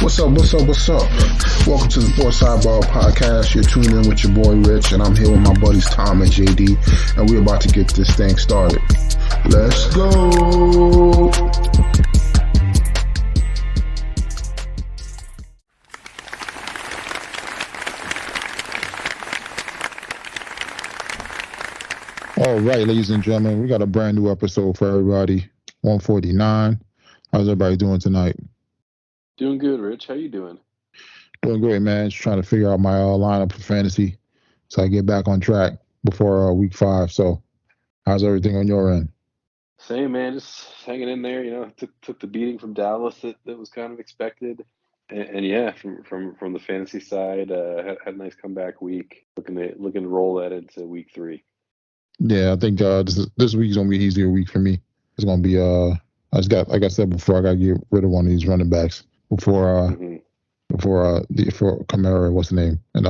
What's up? What's up? What's up? Welcome to the Sports Sidebar Podcast. You're tuned in with your boy Rich, and I'm here with my buddies Tom and JD, and we're about to get this thing started. Let's go. All right, ladies and gentlemen, we got a brand new episode for everybody. 149. How's everybody doing tonight? Doing good, Rich. How you doing? Doing great, man. Just trying to figure out my lineup for fantasy so I get back on track before week 5. So, how's everything on your end? Same, man. Just hanging in there. Took the beating from Dallas that was kind of expected, and yeah, from the fantasy side, had a nice comeback week. Looking to roll that into week 3. Yeah, I think this week's gonna be an easier week for me. It's gonna be I just got, like I said before, I gotta get rid of one of these running backs before Kamara, what's the name, and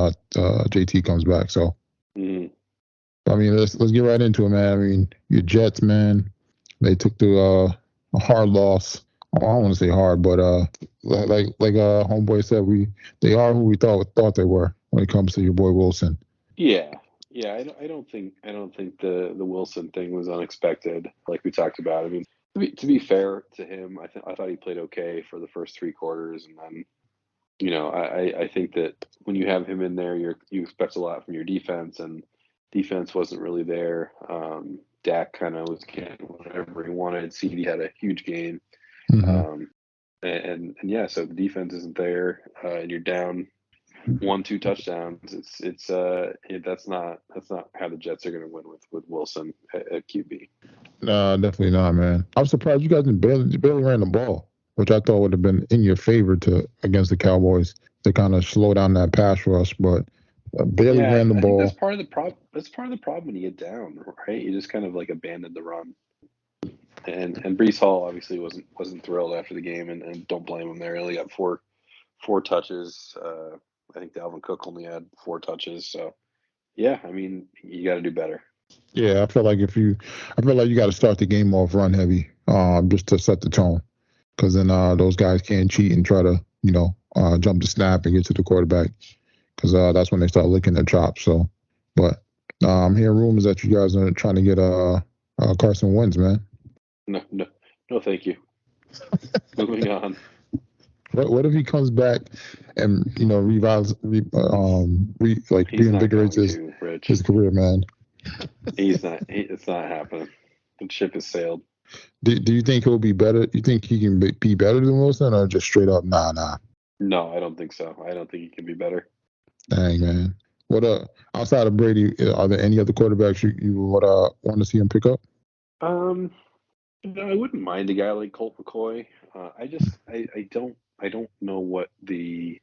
JT comes back. So, I mean, let's get right into it, man. I mean, your Jets, man, they took a hard loss. I don't want to say hard, but like homeboy said, they are who we thought they were when it comes to your boy Wilson. Yeah. I don't think the Wilson thing was unexpected, like we talked about. I mean, to be fair to him, I thought he played okay for the first 3 quarters, and then, I think that when you have him in there, you expect a lot from your defense, and defense wasn't really there. Dak kind of was getting whatever he wanted. CD had a huge game, and yeah, so the defense isn't there, and you're down 1-2 touchdowns. That's not how the Jets are going to win with Wilson at QB. No, definitely not, man. I'm surprised you guys barely ran the ball, which I thought would have been in your favor against the Cowboys to kind of slow down that pass rush, but barely ran the ball. I think that's part of the problem. That's part of the problem when you get down, right? You just kind of like abandoned the run. And Breece Hall obviously wasn't thrilled after the game, and don't blame him there. He only got four touches. I think Dalvin Cook only had 4 touches. So, yeah, I mean, you got to do better. Yeah, I feel like you got to start the game off run heavy, just to set the tone, because then those guys can't cheat and try to jump the snap and get to the quarterback, because that's when they start licking their chops. So, but I'm hearing rumors that you guys are trying to get Carson Wentz, man. No, thank you. Moving on. What if he comes back and reinvigorates his career, man? It's not happening. The ship has sailed. Do you think he'll be better? You think he can be better than Wilson, or just straight up nah? No, I don't think so. I don't think he can be better. Dang, man. What outside of Brady, are there any other quarterbacks you would want to see him pick up? I wouldn't mind a guy like Colt McCoy. I don't know what the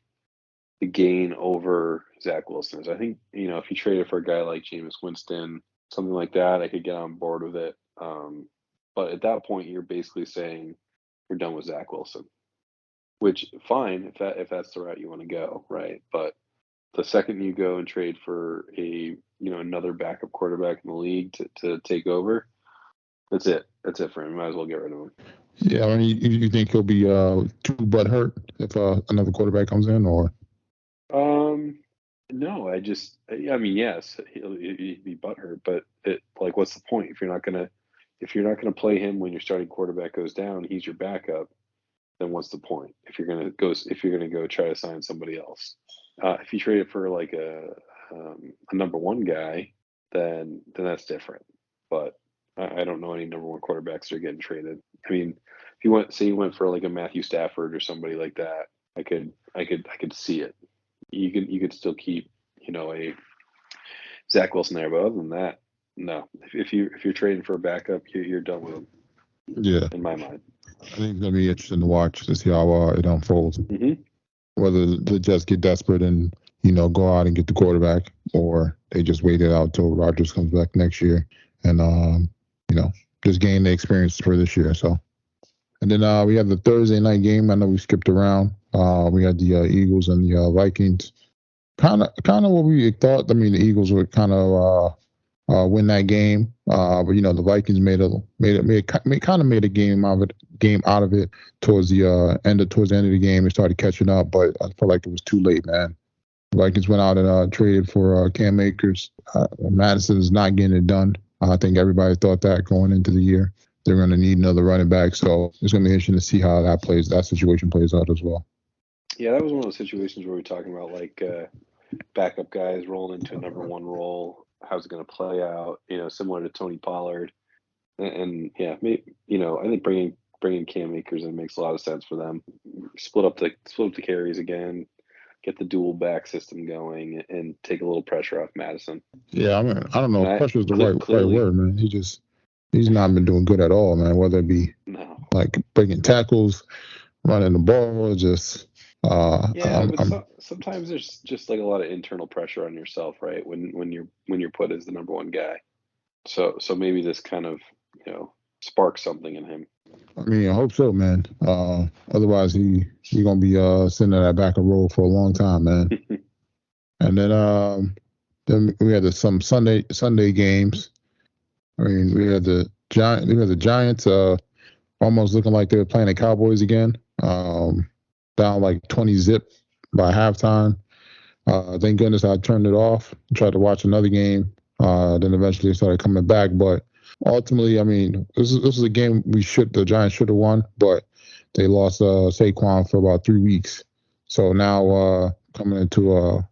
gain over Zach Wilson is. I think, if you traded for a guy like Jameis Winston, something like that, I could get on board with it. But at that point, you're basically saying you're done with Zach Wilson, which fine if that's the route you want to go, right? But the second you go and trade for another backup quarterback in the league to take over, that's it. That's it for him. Might as well get rid of him. Yeah, I mean, you think he'll be too butthurt if another quarterback comes in, or? No, yes, he'll be butthurt, but what's the point if you're not gonna play him when your starting quarterback goes down? He's your backup. Then what's the point if you're gonna go try to sign somebody else? If you trade it for like a number 1 guy, then that's different. But I don't know any number 1 quarterbacks that are getting traded. I mean, if you went for like a Matthew Stafford or somebody like that, I could see it. You could still keep a Zach Wilson there, but other than that, no. If you're trading for a backup, you're done with him. Yeah, in my mind. I think it's gonna be interesting to watch to see how it unfolds. Mm-hmm. Whether the Jets get desperate and go out and get the quarterback, or they just wait it out till Rodgers comes back next year and just gain the experience for this year. So, and then we had the Thursday night game. I know we skipped around. We had the Eagles and the Vikings. Kind of what we thought. I mean, the Eagles were kind of win that game. But the Vikings kind of made a game out of it towards the end of the game. They started catching up, but I felt like it was too late, man. The Vikings went out and traded for Cam Akers. Madison is not getting it done. I think everybody thought that going into the year. They're going to need another running back, so it's going to be interesting to see how that situation plays out as well. Yeah, that was one of those situations where we're talking about like backup guys rolling into a number one role. How's it going to play out? Similar to Tony Pollard, and yeah, I think bringing Cam Akers in makes a lot of sense for them. Split up the carries again, get the dual back system going, and take a little pressure off Madison. Yeah, I mean, I don't know if pressure is the right word, man. He's not been doing good at all, man. Whether it be like breaking tackles, running the ball, just sometimes there's just like a lot of internal pressure on yourself, right? When you're put as the number one guy. So maybe this kind of sparks something in him. I mean, I hope so, man. Otherwise, he's gonna be sitting in that back of row for a long time, man. And then we had some Sunday games. I mean, we had the Giants almost looking like they were playing the Cowboys again. Down like 20 zip by halftime. Thank goodness I turned it off. Tried to watch another game. Then eventually started coming back. But ultimately, I mean, this is a game the Giants should have won, but they lost Saquon for about 3 weeks. So now coming into a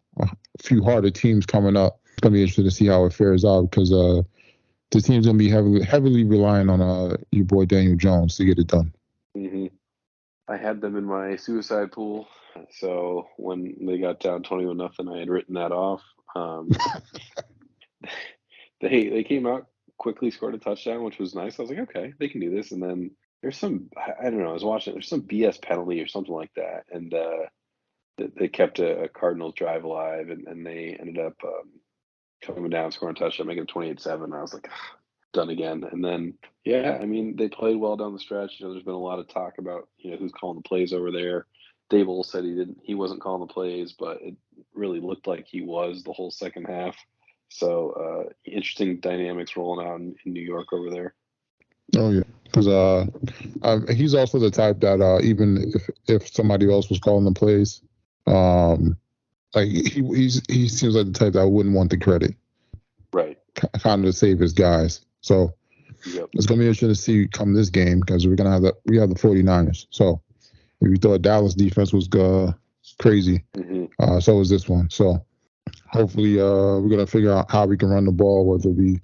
few harder teams coming up, it's gonna be interesting to see how it fares out because the team's gonna be heavily relying on your boy Daniel Jones to get it done. Mm-hmm. I had them in my suicide pool, so when they got down 21-0, I had written that off. They came out quickly, scored a touchdown, which was nice. I was like, okay, they can do this. And then there's I don't know. I was watching. There's some BS penalty or something like that, and they kept a Cardinals drive alive, and they ended up coming down, scoring a touchdown, making it 28-7. I was like, done again. And then, yeah, I mean, they played well down the stretch. There's been a lot of talk about, who's calling the plays over there. Dable said he wasn't calling the plays, but it really looked like he was the whole second half. So interesting dynamics rolling out in New York over there. Oh yeah, because he's also the type that even if somebody else was calling the plays, like he seems like the type that wouldn't want the credit, right? Kind of to save his guys. So it's gonna be interesting to see come this game because we have the 49ers. So if you thought Dallas defense was crazy, so was this one. So hopefully we're gonna figure out how we can run the ball, whether it be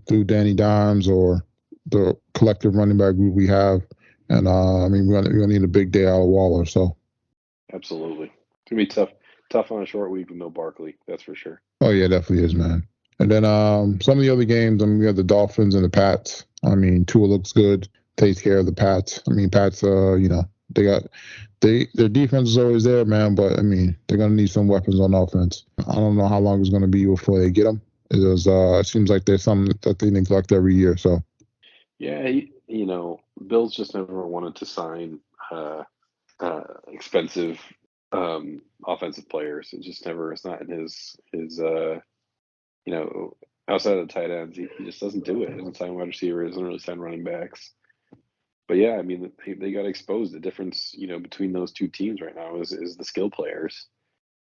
through Danny Dimes or the collective running back group we have. And I mean we're gonna need a big day out of Waller. So absolutely, it's gonna be tough on a short week with no Barkley. That's for sure. Oh yeah, definitely is, man. And then some of the other games, I mean, we have the Dolphins and the Pats. I mean, Tua looks good, takes care of the Pats. I mean, Pats, their defense is always there, man. But I mean, they're gonna need some weapons on offense. I don't know how long it's gonna be before they get them. It seems like there's something that they neglect every year. So yeah, Bill's just never wanted to sign expensive offensive players. It's not in his outside of the tight ends, he just doesn't do it. He doesn't sign wide receivers, doesn't really sign running backs. But yeah, I mean, they got exposed. The difference, between those two teams right now is the skill players.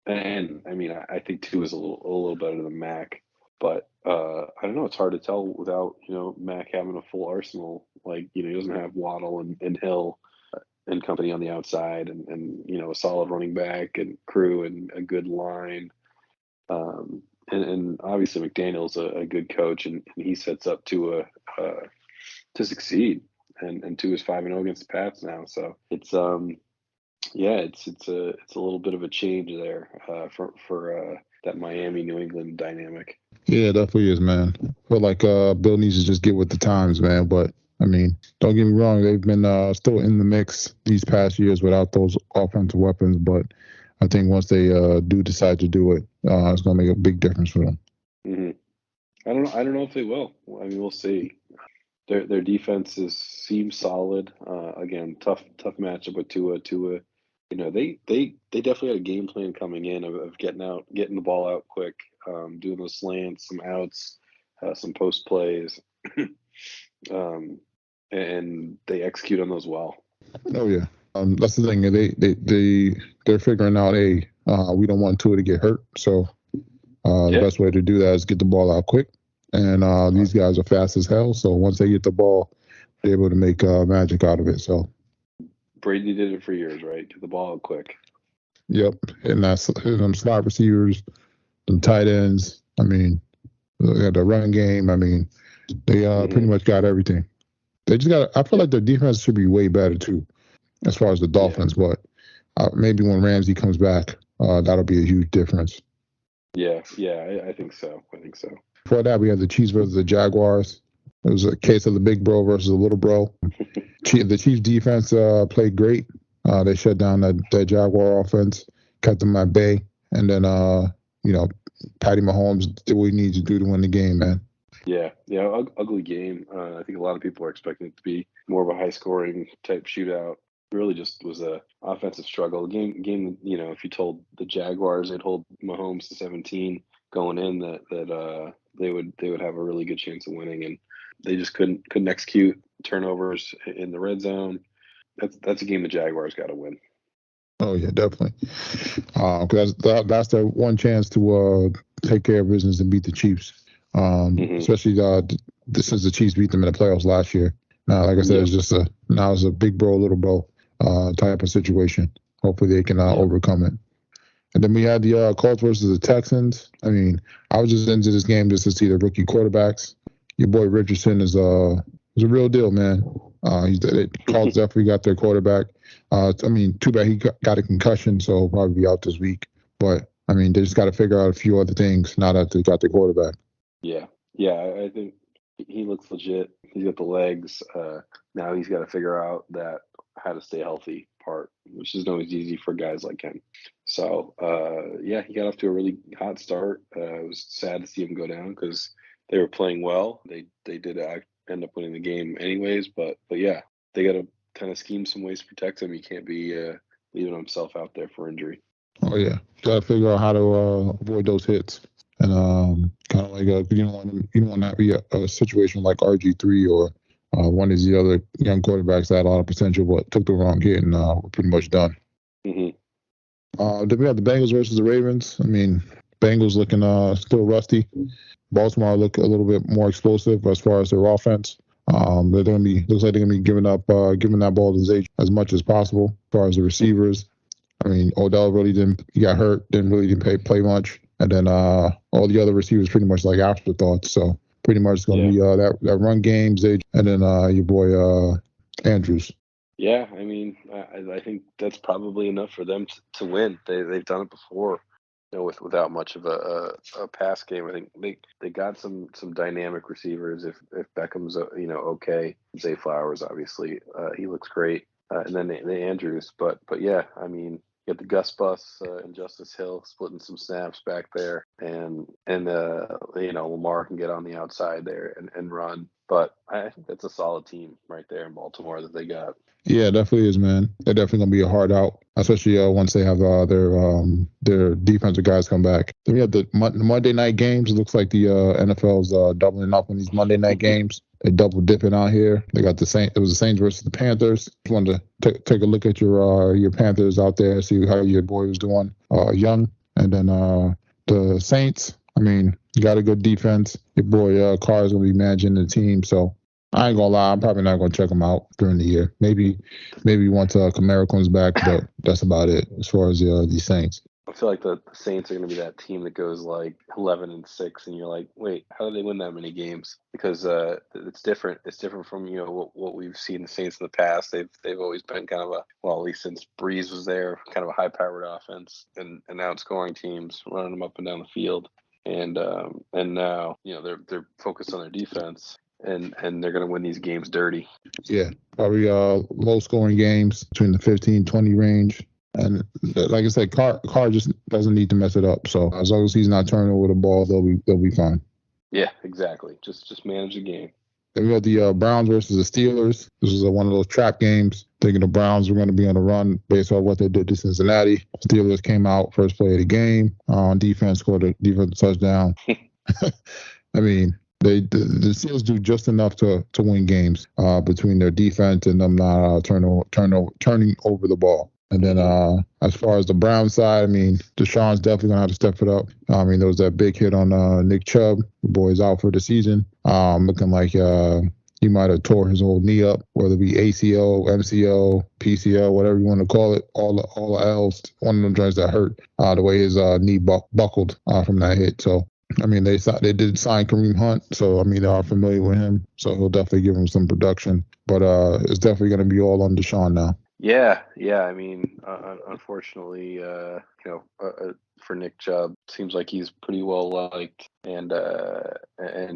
And I mean, I think Tua is a little better than Mac. But I don't know. It's hard to tell without Mac having a full arsenal. Like he doesn't have Waddle and Hill and company on the outside, and a solid running back and crew and a good line. And obviously McDaniel's a good coach, and he sets up to succeed. And Tua is 5-0 against the Pats now, so it's it's a little bit of a change there for that Miami New England dynamic. Yeah, definitely is, man. I feel like Bill needs to just get with the times, man. But I mean, don't get me wrong, they've been still in the mix these past years without those offensive weapons, but I think once they do decide to do it, it's going to make a big difference for them. Mm-hmm. I don't know if they will. I mean, we'll see. Their defense seems solid. Again, tough matchup with Tua. They definitely had a game plan coming in of getting the ball out quick, doing those slants, some outs, some post plays, and they execute on those well. Oh yeah, that's the thing. They're figuring out, hey, we don't want Tua to get hurt, so the best way to do that is get the ball out quick. And these guys are fast as hell, so once they get the ball, they're able to make magic out of it. So Brady did it for years, right? Get the ball out quick. Yep, and that's them slot receivers, them tight ends. I mean, the run game. I mean, they pretty much got everything. They just got. I feel like their defense should be way better too, as far as the Dolphins. But maybe when Ramsey comes back, that'll be a huge difference. Yeah, I think so. Before that, we had the Chiefs versus the Jaguars. It was a case of the big bro versus the little bro. The Chiefs defense played great. They shut down that Jaguar offense, kept them at bay, and then Patty Mahomes did what he needs to do to win the game, man. Yeah, ugly game. I think a lot of people are expecting it to be more of a high-scoring type shootout. It really just was a offensive struggle. Game. If you told the Jaguars they'd hold Mahomes to 17 going in, that they would have a really good chance of winning, and they just couldn't execute. Turnovers in the red zone. That's a game the Jaguars got to win. Oh yeah, definitely. Because that's their one chance to take care of business and beat the Chiefs. Especially since the Chiefs beat them in the playoffs last year. Now, like I said, it's a big bro, little bro type of situation. Hopefully they can overcome it. And then we had the Colts versus the Texans. I mean, I was just into this game just to see the rookie quarterbacks. Your boy Richardson is a real deal, man. Colts definitely got their quarterback. Too bad he got a concussion, so he'll probably be out this week. But, I mean, they just got to figure out a few other things now that they got their quarterback. Yeah, I think he looks legit. He's got the legs. Now he's got to figure out that how to stay healthy part, which isn't always easy for guys like him. So, he got off to a really hot start. It was sad to see him go down because they were playing well. They did end up winning the game anyways, but yeah, they got to kind of scheme some ways to protect him. He can't be leaving himself out there for injury. Oh yeah, got to figure out how to avoid those hits, and kind of like you don't want to be a situation like RG3 or one of the other young quarterbacks that had a lot of potential but took the wrong hit and were pretty much done. Then we have the Bengals versus the Ravens. I mean, Bengals looking still rusty. Baltimore look a little bit more explosive as far as their offense. Looks like they're gonna be giving that ball to Zay as much as possible. As far as the receivers, I mean, Odell he got hurt, didn't play much, and then all the other receivers pretty much like afterthoughts. So pretty much it's gonna be that run game, Zay, and then your boy Andrews. Yeah, I mean, I think that's probably enough for them to win. They've done it before. Without much of a pass game. I think they got some dynamic receivers. If Beckham's okay, Zay Flowers obviously he looks great, and then the Andrews. But yeah, I mean, you got the Gus Bus and Justice Hill splitting some snaps back there, and Lamar can get on the outside there and run. But I think that's a solid team right there in Baltimore that they got. Yeah, definitely is, man. They're definitely gonna be a hard out, especially once they have their defensive guys come back. Then we have the Monday night games. It looks like the NFL's doubling up on these Monday night games. They double dipping out here. They got the Saints. It was the Saints versus the Panthers. Just wanted to take a look at your Panthers out there, see how your boy was doing, young, and then the Saints. I mean, you got a good defense. Your boy Carr is gonna be managing the team, so. I ain't gonna lie, I'm probably not gonna check them out during the year. Maybe once Kamara comes back, but that's about it as far as the Saints. I feel like the Saints are gonna be that team that goes like 11-6, and you're like, wait, how did they win that many games? Because it's different. It's different from what we've seen the Saints in the past. They've always been kind of at least since Breeze was there, kind of a high-powered offense and outscoring teams, running them up and down the field. And now they're focused on their defense. And they're going to win these games dirty. Yeah, probably low-scoring games between the 15-20 range. And like I said, Carr just doesn't need to mess it up. So as long as he's not turning over the ball, they'll be fine. Yeah, exactly. Just manage the game. Then we got the Browns versus the Steelers. This is one of those trap games. Thinking the Browns were going to be on the run based on what they did to Cincinnati. Steelers came out first play of the game on defense, scored a defensive touchdown. I mean, the Seals do just enough to win games between their defense and them not turning over the ball. And then as far as the Brown side, I mean, Deshaun's definitely gonna have to step it up. I mean, there was that big hit on Nick Chubb. The boy's out for the season. Looking like he might have tore his old knee up, whether it be ACL, MCL, PCL, whatever you want to call it. All the L's. One of them joints that hurt. The way his knee buckled from that hit. So I mean, they did sign Kareem Hunt, so I mean they are familiar with him. So he'll definitely give him some production. But it's definitely going to be all on Deshaun now. Yeah. I mean, unfortunately, for Nick Chubb, seems like he's pretty well liked, and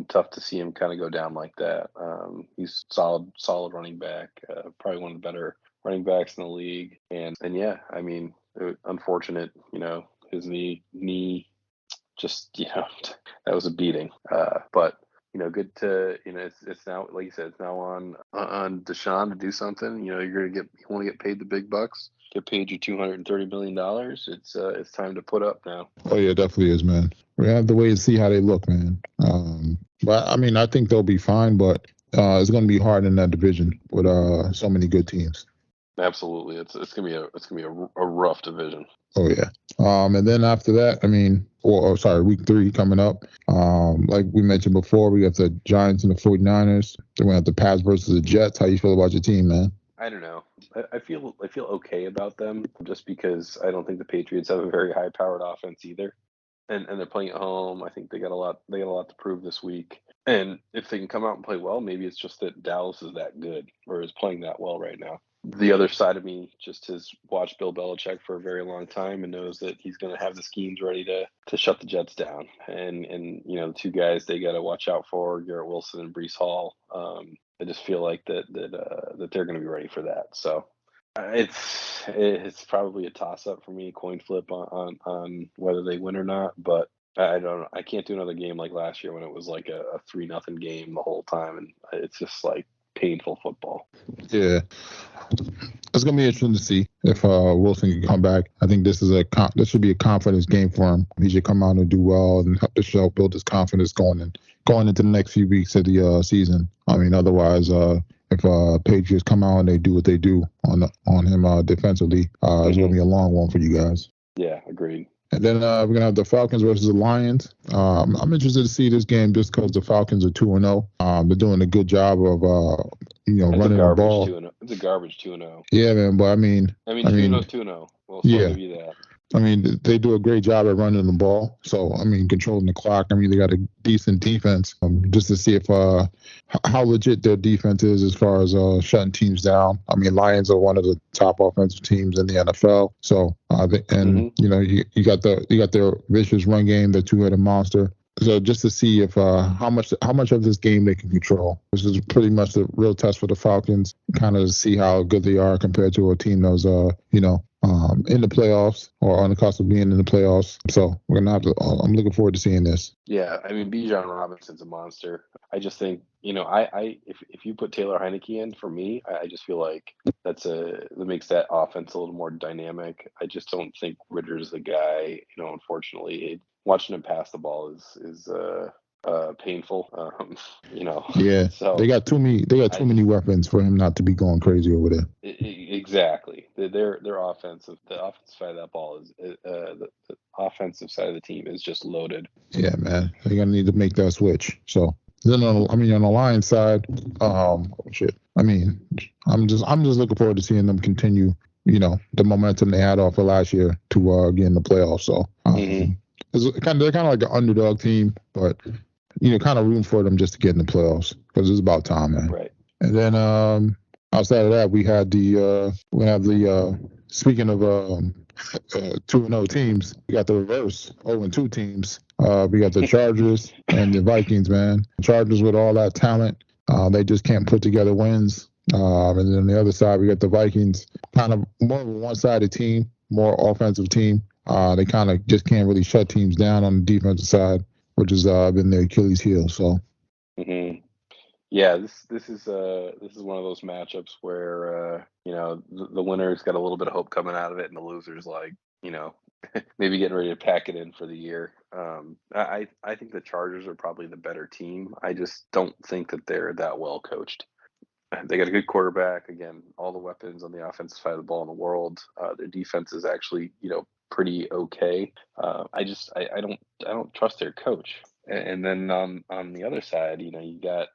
tough to see him kind of go down like that. He's solid running back, probably one of the better running backs in the league, and yeah, I mean, unfortunate, his knee just that was a beating. But good to it's now, like you said, it's now on Deshaun to do something. You want to get paid the big bucks, get paid your $230 million. It's time to put up now. Oh yeah, definitely is, man. We have to wait and see how they look, man. But I mean, I think they'll be fine, but it's going to be hard in that division with so many good teams. Absolutely, it's gonna be a rough division. Oh yeah. And then after that, I mean, week 3 coming up. Like we mentioned before, we got the Giants and the 49ers. Then we have the Pats versus the Jets. How you feel about your team, man? I don't know. I feel okay about them, just because I don't think the Patriots have a very high powered offense either. And they're playing at home. I think they got a lot to prove this week. And if they can come out and play well, maybe it's just that Dallas is that good or is playing that well right now. The other side of me just has watched Bill Belichick for a very long time and knows that he's going to have the schemes ready to shut the Jets down. And the two guys they got to watch out for, Garrett Wilson and Breece Hall. I just feel like that they're going to be ready for that. So it's probably a toss up for me, coin flip on whether they win or not. But I don't know. I can't do another game like last year when it was like a 3-0 game the whole time, and it's just like painful football. Yeah, it's gonna be interesting to see if Wilson can come back. I think this should be a confidence game for him. He should come out and do well and help the show build his confidence going into the next few weeks of the season. I mean, otherwise, if Patriots come out and they do what they do on him defensively, it's gonna be a long one for you guys. Yeah, agreed. And then we're going to have the Falcons versus the Lions. I'm interested to see this game just because the Falcons are 2-0. They're doing a good job of, running the ball. It's a garbage 2-0. Yeah, man. But I mean 2-0. Well, yeah. Give you that. I mean, they do a great job at running the ball. So, I mean, controlling the clock. I mean, they got a decent defense. Just to see if how legit their defense is as far as shutting teams down. I mean, Lions are one of the top offensive teams in the NFL. So, you got their vicious run game, their two-headed monster. So just to see if how much of this game they can control. This is pretty much the real test for the Falcons. Kind of see how good they are compared to a team that was in the playoffs or on the cusp of being in the playoffs. So we're gonna have to. I'm looking forward to seeing this. Yeah, I mean, Bijan Robinson's a monster. I just think if you put Taylor Heineke in for me, I just feel like that makes that offense a little more dynamic. I just don't think Ridder's the guy. Unfortunately, watching him pass the ball is painful. Yeah. So they got too many weapons for him not to be going crazy over there. Exactly. Their offensive, the offensive side of that ball is the offensive side of the team is just loaded. Yeah, man. They're gonna need to make that switch. So then on the Lions side, I mean, I'm just looking forward to seeing them continue, the momentum they had off of last year to get in the playoffs. So they're kind of like an underdog team, but kind of rooting for them just to get in the playoffs because it's about time, man. Right. And then outside of that, we have the speaking of 2-0 teams, we got the reverse 0-2 teams. We got the Chargers and the Vikings, man. Chargers with all that talent, they just can't put together wins. And then on the other side, we got the Vikings, kind of more of a one-sided team, more offensive team. They kind of just can't really shut teams down on the defensive side, which has been their Achilles heel. So, yeah, this is one of those matchups where the winner's got a little bit of hope coming out of it, and the loser's like maybe getting ready to pack it in for the year. I think the Chargers are probably the better team. I just don't think that they're that well coached. They got a good quarterback. Again, all the weapons on the offensive side of the ball in the world. Their defense is actually, pretty okay. I don't trust their coach. And then on the other side, you got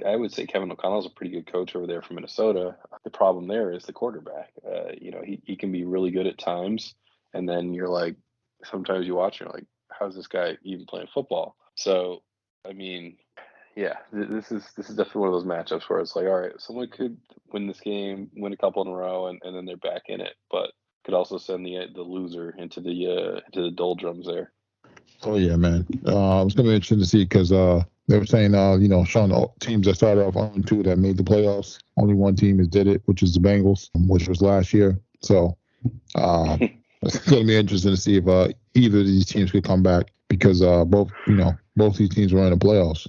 I would say Kevin O'Connell's a pretty good coach over there from Minnesota. The problem there is the quarterback. He can be really good at times, and then you're like, sometimes you watch, and you're like, how's this guy even playing football? So, I mean, yeah, this is definitely one of those matchups where it's like, all right, someone could win this game, win a couple in a row, and then they're back in it, but could also send the loser into the doldrums there. Oh yeah, man. It's gonna be interesting to see because they were saying showing the teams that started off 0-2 that made the playoffs. Only one team has did it, which is the Bengals, which was last year. So it's gonna be interesting to see if either of these teams could come back because both these teams were in the playoffs.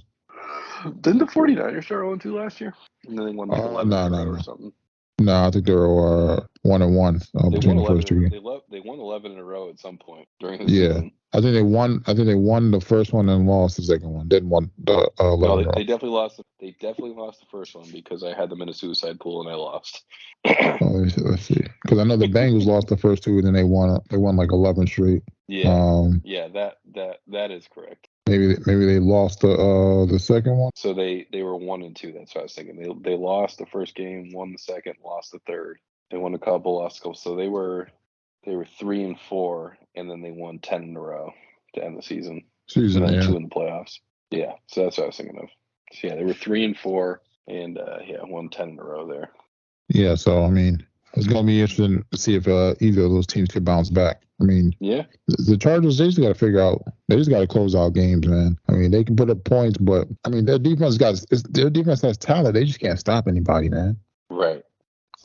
Didn't the 49ers start 0-2 last year? And then they won like 11 or something. No, I think they were 1-1 between the first two games. They won 11 in a row at some point during the season. I think they won the first one and lost the second one. Didn't won the 11. No, they definitely lost. They definitely lost the first one because I had them in a suicide pool and I lost. Let's see. Because I know the Bengals lost the first two and then they won like 11 straight. Yeah. That is correct. Maybe they lost the second one. So they were 1-2. That's what I was thinking. They lost the first game, won the second, lost the third. They won a couple, lost a couple. So they were 3-4, and then they won 10 in a row to end the season. And then 2 in the playoffs. Yeah, so that's what I was thinking of. So yeah, they were 3-4, and won 10 in a row there. Yeah, so I mean, it's gonna be interesting to see if either of those teams could bounce back. I mean, yeah, the Chargers, they just got to figure out. They just got to close out games, man. I mean, they can put up points, but I mean, their defense has talent. They just can't stop anybody, man. Right.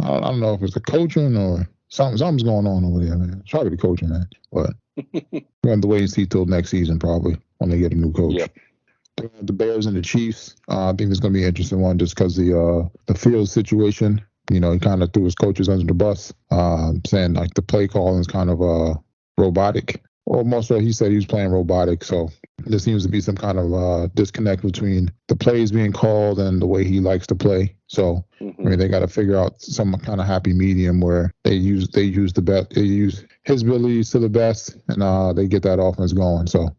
I don't know if it's the coaching or something's going on over there, man. It's probably the coaching, man. But we're going to wait and see till next season, probably, when they get a new coach. Yep. The Bears and the Chiefs, I think it's going to be an interesting one just because the field situation. He kind of threw his coaches under the bus, saying like the play calling is kind of robotic. Or most of he said he was playing robotic. So there seems to be some kind of disconnect between the plays being called and the way he likes to play. So I mean, they got to figure out some kind of happy medium where they use the best, they use his abilities to the best, and they get that offense going. So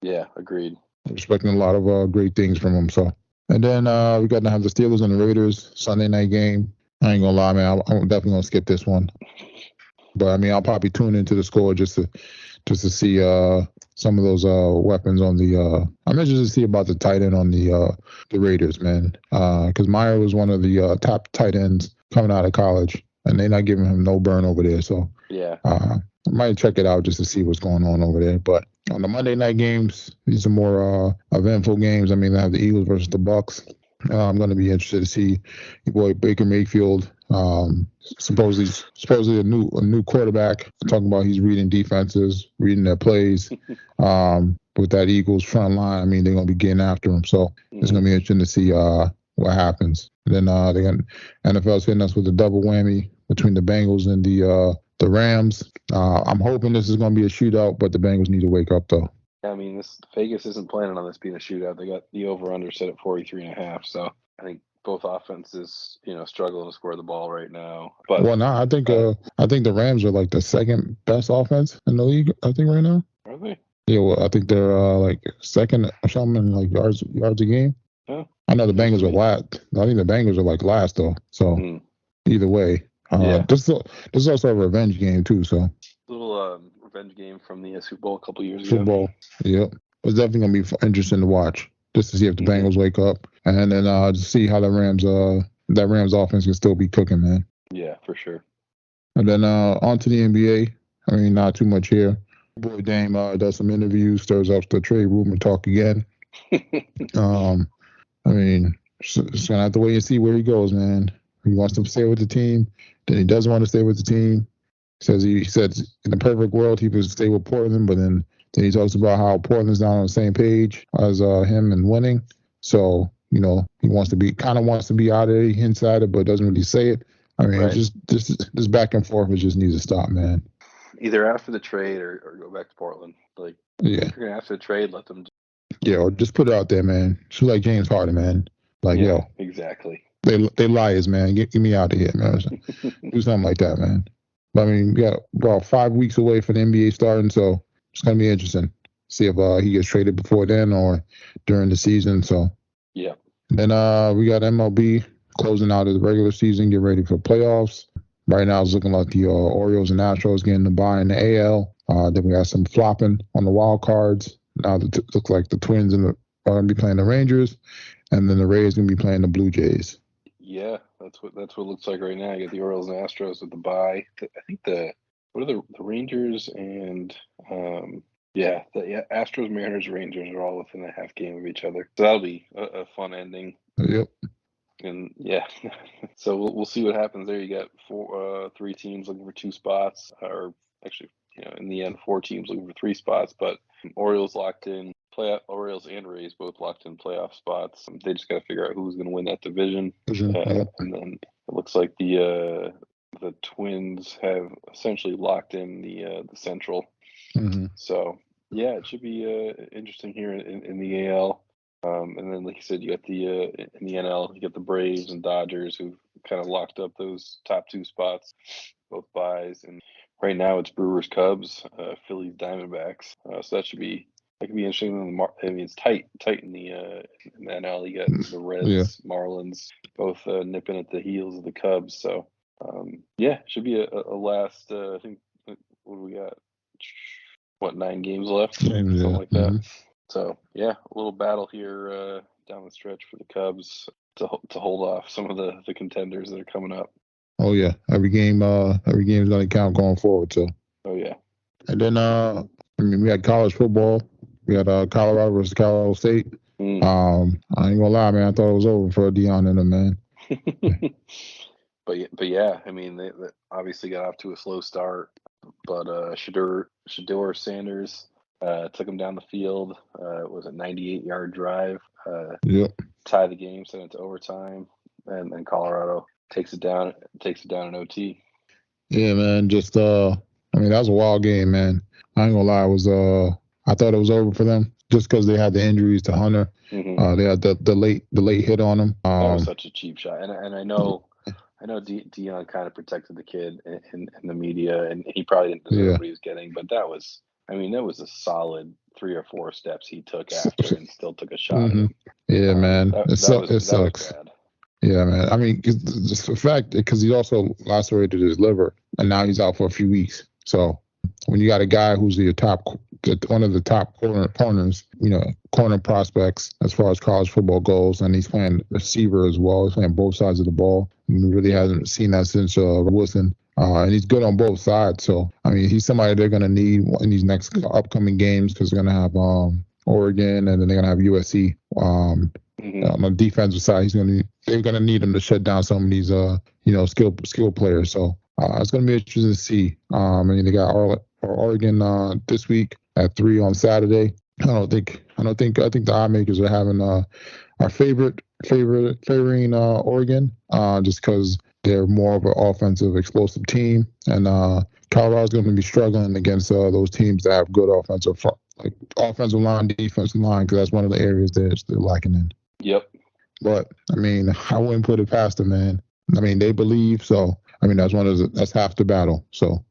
yeah, agreed. I'm expecting a lot of great things from him. So and then we got to have the Steelers and the Raiders Sunday night game. I ain't gonna lie, man. I'm definitely gonna skip this one. But I mean, I'll probably tune into the score just to see some of those weapons on the. I'm interested to see about the tight end on the Raiders, man. Because Meyer was one of the top tight ends coming out of college, and they're not giving him no burn over there. So yeah, I might check it out just to see what's going on over there. But on the Monday night games, these are more eventful games. I mean, they have the Eagles versus the Bucks. I'm going to be interested to see your boy Baker Mayfield. Supposedly a new quarterback. Talking about he's reading defenses, reading their plays. With that Eagles front line, I mean they're going to be getting after him. So it's going to be interesting to see what happens. And then they got NFL's hitting us with a double whammy between the Bengals and the Rams. I'm hoping this is going to be a shootout, but the Bengals need to wake up though. I mean, Vegas isn't planning on this being a shootout. They got the over/under set at 43.5. So I think both offenses, struggling to score the ball right now. But I think the Rams are like the second best offense in the league. I think right now. Are they? Yeah, well, I think they're like second or something in like yards a game. Oh. I know the Bengals are last. I think the Bengals are like last though. So either way, this is also a revenge game too. So little revenge game from the Super Bowl a couple years ago. Super Bowl, yep. It's definitely gonna be interesting to watch, just to see if the Bengals wake up, and then to see how the Rams offense can still be cooking, man. Yeah, for sure. And then on to the NBA. I mean, not too much here. Boy Dame does some interviews, stirs up the trade rumor talk again. I mean, just gonna have to wait and see where he goes, man. He wants to stay with the team, then he doesn't want to stay with the team. He says in the perfect world he would stay with Portland, but then he talks about how Portland's not on the same page as him and winning. So he wants to be out of the inside it, but doesn't really say it. I mean, right. Just this back and forth, it just needs to stop, man. Either ask for the trade or go back to Portland. Like, Yeah. if you're gonna ask for the trade, let them. Yeah, or just put it out there, man. Shoot like James Harden, man. Like, Yeah, yo, exactly. they liars, man. Get me out of here, man. Do something like that, man. But I mean, we got about 5 weeks away for the NBA starting, so it's gonna be interesting. See if he gets traded before then or during the season. So Yeah. then we got MLB closing out of the regular season, get ready for playoffs. Right now, it's looking like the Orioles and Astros getting the bye in the AL. Then we got some flopping on the wild cards. Now it looks like the Twins are going to be playing the Rangers, and then the Rays going to be playing the Blue Jays. Yeah, that's what it looks like right now. You got the Orioles and Astros with the bye. I think the Rangers and the Astros, Mariners, Rangers are all within a half game of each other. So that'll be a fun ending. Yep. And yeah, so we'll see what happens there. You got three teams looking for 2 spots, or actually, in the end, 4 teams looking for 3 spots. But Orioles locked in playoff. Orioles and Rays both locked in playoff spots. They just got to figure out who's going to win that division. Yep. And then it looks like the Twins have essentially locked in the Central. Mm-hmm. So yeah, it should be interesting here in the AL. And then, like you said, you got in the NL, you got the Braves and Dodgers who kind of locked up those top 2 spots, both buys. And right now it's Brewers, Cubs, Phillies, Diamondbacks. So that could be interesting. I mean, it's tight in the NL. You got the Reds, Marlins, both nipping at the heels of the Cubs. So should be a last. I think what do we got? 9 games left? Something like that. Mm-hmm. So yeah, a little battle here down the stretch for the Cubs to hold off some of the contenders that are coming up. Oh yeah, every game is going to count going forward. So. Oh yeah. And then we had college football. We had Colorado versus Colorado State. I ain't gonna lie, man. I thought it was over for Deion and them, man. But yeah, I mean, they obviously got off to a slow start. But Shedeur Sanders took him down the field. It was a 98-yard drive. Tie the game, sent it to overtime, and then Colorado takes it down in OT. Yeah, man. Just that was a wild game, man. I ain't gonna lie. I thought it was over for them just because they had the injuries to Hunter. Mm-hmm. They had the late hit on him. That was such a cheap shot, and I know Deion kind of protected the kid in the media, and he probably didn't deserve what he was getting. But that was a solid 3 or 4 steps he took after, and still took a shot. Mm-hmm. Yeah, man. It sucks. Bad. Yeah, man. I mean, just the fact because he also lacerated his liver, and now he's out for a few weeks. So when you got a guy who's one of the top corners, corner prospects as far as college football goes, and he's playing receiver as well. He's playing both sides of the ball. And we really hasn't seen that since Wilson. And he's good on both sides. So, I mean, he's somebody they're going to need in these next upcoming games because they're going to have Oregon and then they're going to have USC. On the defensive side, they're going to need him to shut down some of these, skilled players. So it's going to be interesting to see. I mean, they got Oregon this week at 3 on Saturday. I think the eye makers are having our favoring Oregon just because they're more of an offensive, explosive team, and Colorado's going to be struggling against those teams that have good offensive line, defensive line, because that's one of the areas they're lacking in. Yep. But I mean, I wouldn't put it past them, man. I mean, they believe, so I mean that's half the battle. So.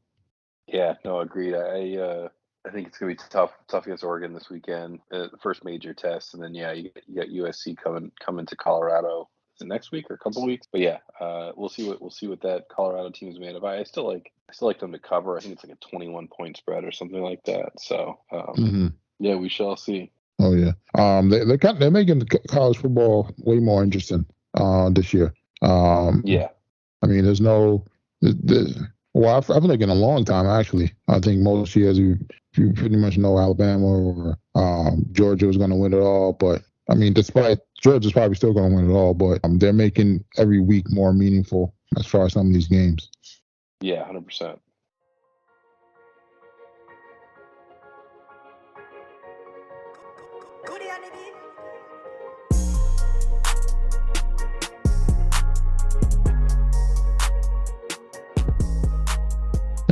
Yeah, no, agreed. I think it's gonna be tough against Oregon this weekend, the first major test, and then you got USC coming to Colorado. Is it next week or a couple weeks? But yeah, we'll see what that Colorado team's made of. I still like them to cover. I think it's like a 21-point spread or something like that. So yeah, we shall see. Oh yeah, they're making college football way more interesting this year. Yeah, I mean, there's no. Well, I feel like in a long time, actually. I think most years you pretty much know Alabama or Georgia was going to win it all. But, I mean, despite Georgia's probably still going to win it all, but they're making every week more meaningful as far as some of these games. Yeah, 100%.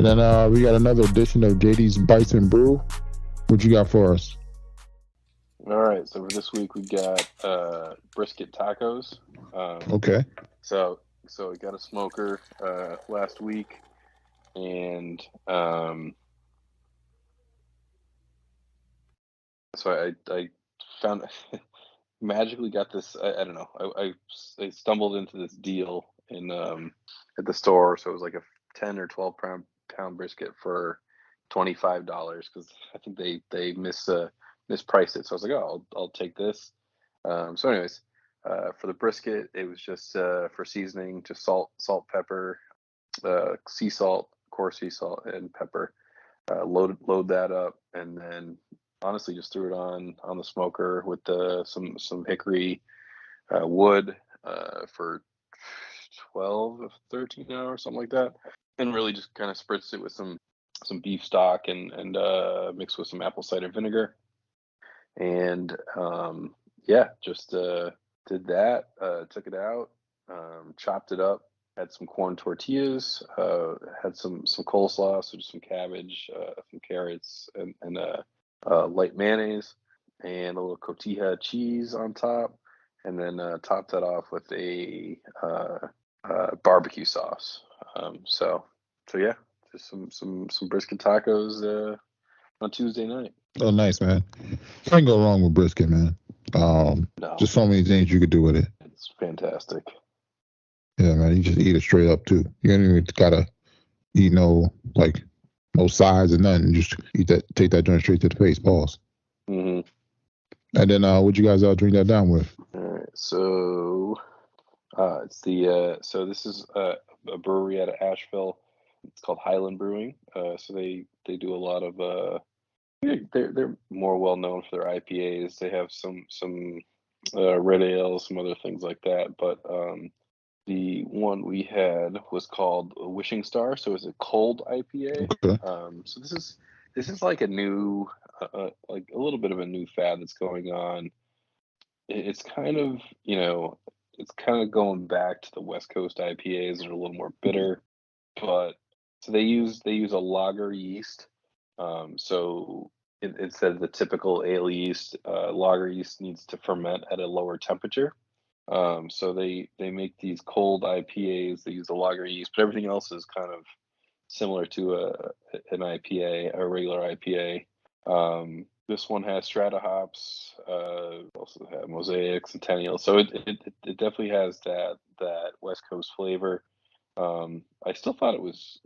And then we got another edition of JD's Bites and Brew. What you got for us? All right, so for this week we got brisket tacos. Okay. So we got a smoker last week, and so I found magically got this. I don't know. I stumbled into this deal in at the store. So it was like a 10 or 12 pound brisket for $25 because I think they mispriced it. So I was like, oh, I'll take this. So anyways, for the brisket, it was just for seasoning, just salt, pepper, sea salt, coarse sea salt, and pepper. Load that up, and then honestly just threw it on the smoker with some hickory wood for 12 13 hours, something like that, and really just kind of spritzed it with some beef stock and mixed with some apple cider vinegar, and just did that. Took it out, chopped it up, had some corn tortillas, had some coleslaw, so just some cabbage, some carrots, and light mayonnaise, and a little cotija cheese on top, and then topped that off with a barbecue sauce. So yeah, just some brisket tacos on Tuesday night. Oh, nice, man. Can't go wrong with brisket, man. No, just so many things you could do with it. It's fantastic. Yeah, man. You just eat it straight up too. You don't even gotta eat no sides or nothing. Just eat that. Take that joint straight to the face. Pause. Mm-hmm. And then what you guys drink that down with? All right, so it's the so this is a brewery out of Asheville. It's called Highland Brewing. So they do a lot of they're more well known for their IPAs. They have some red ales, some other things like that. But the one we had was called Wishing Star. So it's a cold IPA. Okay. So this is like a new like a little bit of a new fad that's going on. It's kind of it's kind of going back to the West Coast IPAs that are a little more bitter, but so they use a lager yeast. So instead of the typical ale yeast, lager yeast needs to ferment at a lower temperature. So they make these cold IPAs. They use the lager yeast, but everything else is kind of similar to an IPA, a regular IPA. This one has strata hops, also have mosaic, centennial. So it definitely has that West Coast flavor. I still thought it was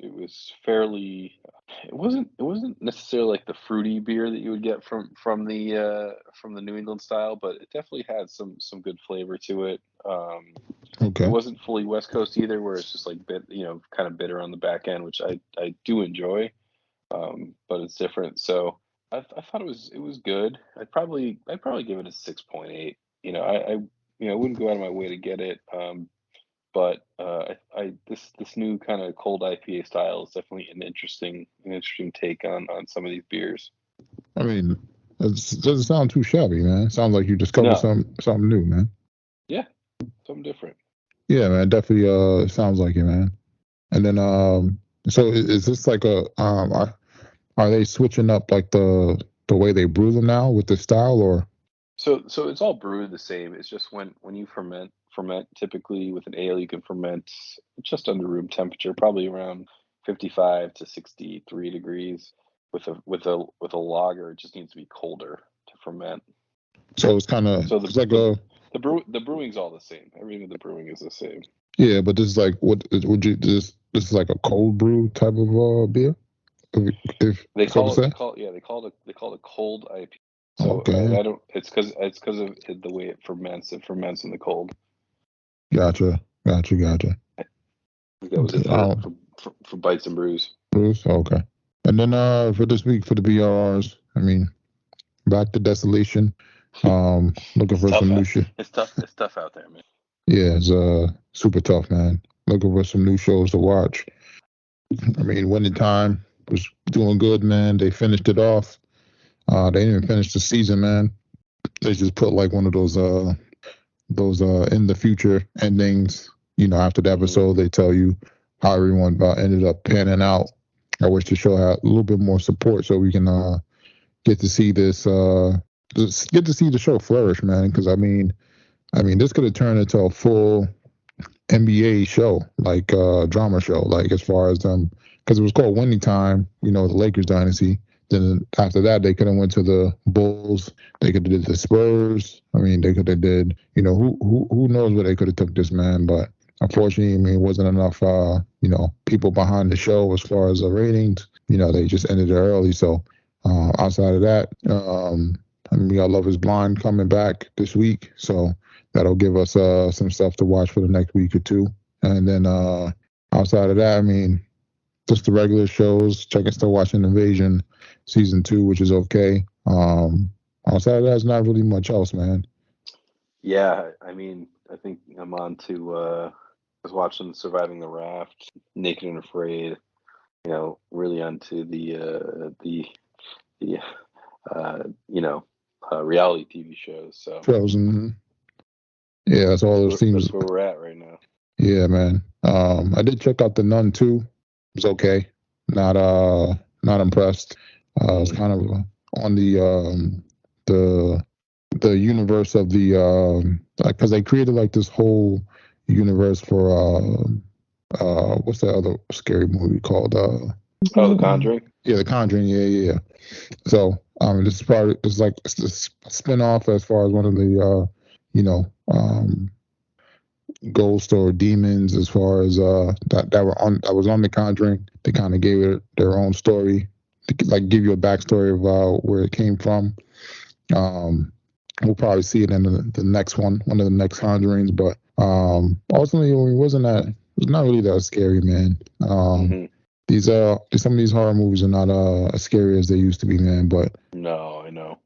fairly. It wasn't necessarily like the fruity beer that you would get from the New England style, but it definitely had some good flavor to it. Okay. It wasn't fully West Coast either, where it's just like kind of bitter on the back end, which I do enjoy, but it's different. So I thought it was good. I'd probably give it a 6.8. I wouldn't go out of my way to get it. But this new kind of cold IPA style is definitely an interesting take on some of these beers. I mean, it doesn't sound too shabby, man. It sounds like you discovered something new, man. Yeah, something different. Yeah, man. Definitely sounds like it, man. And then so is this like are they switching up like the way they brew them now with the style, or? So it's all brewed the same. It's just when you ferment typically with an ale, you can ferment just under room temperature, probably around 55 to 63 degrees. With a lager, it just needs to be colder to ferment. So it's kind of the brewing's all the same. Everything with the brewing is the same. Yeah, but this is like this is like a cold brew type of beer. If they call it a cold IPA. So okay. I don't. It's because of the way it ferments. It ferments in the cold. Gotcha. That was it for Bites and Brews. Okay. And then for this week for the BRRs, I mean, back to Desolation. Looking for some new shit. It's tough out there, man. Yeah, it's super tough, man. Looking for some new shows to watch. I mean, Winning Time was doing good, man. They finished it off. They didn't even finish the season, man. They just put like one of those in the future endings. After the episode, they tell you how everyone ended up panning out. I wish the show had a little bit more support so we can get to see this get to see the show flourish, man. Because this could have turned into a full NBA show, like drama show, like as far as because it was called Winning Time, the Lakers dynasty. Then after that, they could have went to the Bulls. They could have did the Spurs. They could have did, who knows where they could have took this, man. But unfortunately, it wasn't enough, people behind the show as far as the ratings. They just ended it early. So outside of that, we got Love Is Blind coming back this week. So that'll give us some stuff to watch for the next week or two. And then outside of that, just the regular shows. Still watching Invasion season 2, which is okay. Outside of that, there's not really much else, man. Yeah, I think I'm on to. I was watching Surviving the Raft, Naked and Afraid. Really onto the reality TV shows. So yeah, that's all those themes. That's where we're at right now. Yeah, man. I did check out The Nun too. It was okay. Not impressed. It's kind of on the universe of the because they created like this whole universe for what's that other scary movie called? The Conjuring. Yeah, The Conjuring. Yeah. So this is probably it's a spin-off as far as one of the ghosts or demons as far as that was on The Conjuring. They kind of gave it their own story, to, give you a backstory of where it came from. We'll probably see it in the next one of the next Conjurings, but ultimately it was not really that scary, man. Some of these horror movies are not as scary as they used to be, man. But no, I know.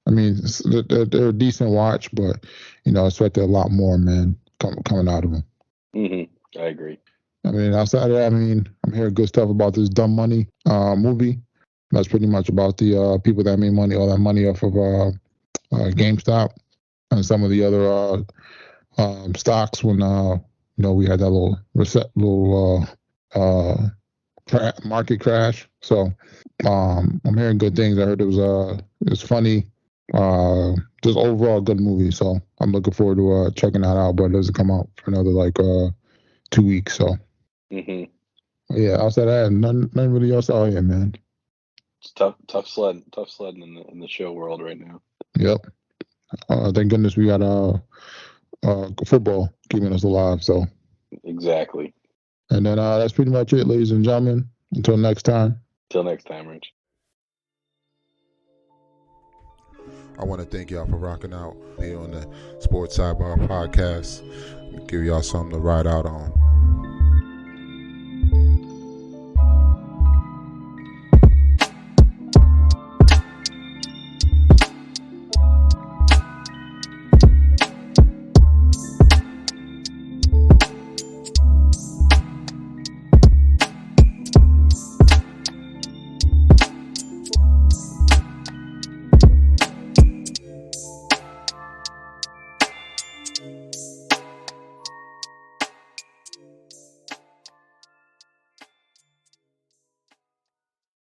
They're a decent watch, but I expected a lot more, man, coming out of them. I agree. Outside of that, I'm hearing good stuff about this Dumb Money movie. That's pretty much about the people that made money, all that money off of GameStop and some of the other stocks when we had that little market crash. So I'm hearing good things. I heard it was funny. Just overall good movie. So I'm looking forward to checking that out. But it doesn't come out for another 2 weeks. So yeah, outside of that, nothing really else out here, man. It's tough sledding in the show world right now. Yep. Thank goodness we got football keeping us alive. So exactly. And then that's pretty much it, ladies and gentlemen. Until next time. Till next time, Rich. I want to thank y'all for rocking out here on the Sports Sidebar Podcast. Give y'all something to ride out on.